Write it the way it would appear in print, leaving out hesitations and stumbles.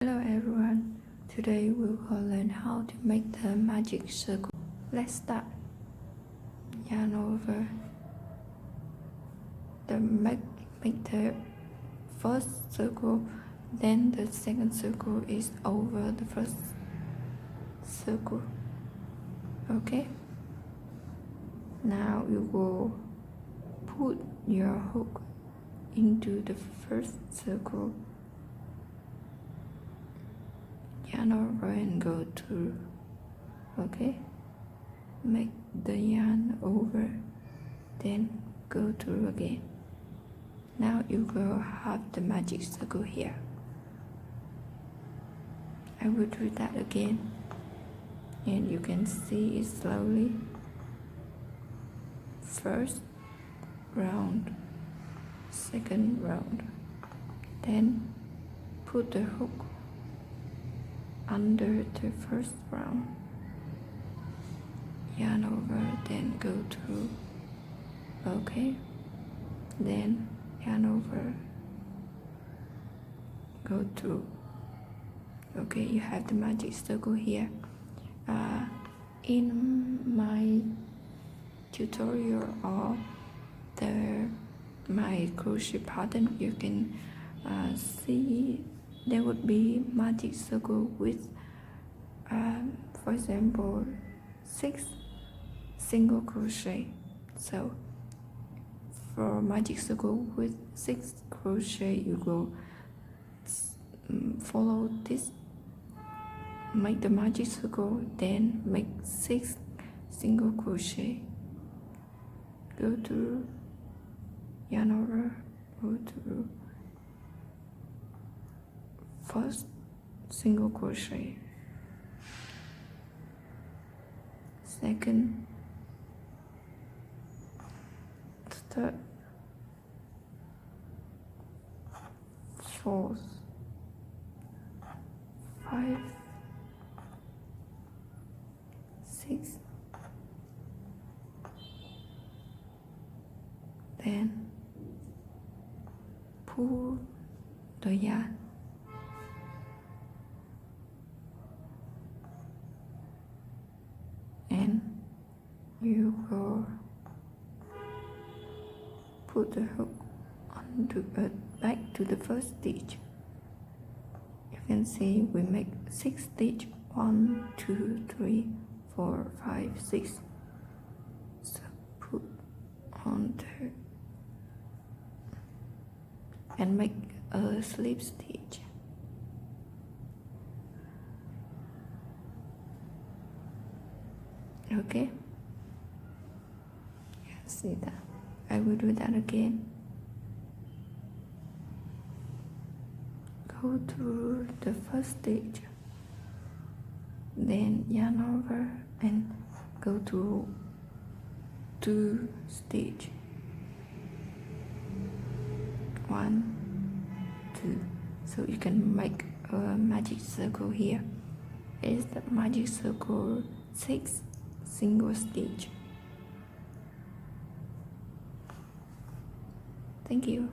Hello everyone, today we will learn how to make the magic circle. Let's start. Yarn over make the first circle, then the second circle is over the first circle. Okay, now you will put your hook into the first circle, yarn over and go through. Okay, make the yarn over, then go through again. Now you will have the magic circle here. I will do that again, and you can see it slowly. First round, second round, then put the hook under the first round, yarn over, then go through. Okay, then yarn over, go through. Okay, you have the magic circle here. In my tutorial or my crochet pattern, you can see there would be magic circle with for example 6 single crochet. So for magic circle with 6 crochet, you go follow this, make the magic circle, then make 6 single crochet, go through, yarn over, go through, first single crochet, second, third, fourth, 5, 6, then pull the yarn, and you will put the hook onto back to the first stitch. You can see we make 6 stitch, 1, 2, 3, 4, 5, 6. So put on there and make a slip stitch. Okay, you can see that. I will do that again. Go through the first stitch, then yarn over and go through 2 stitch, 1, 2. So you can make a magic circle here. It's the magic circle 6 single stitch. Thank you.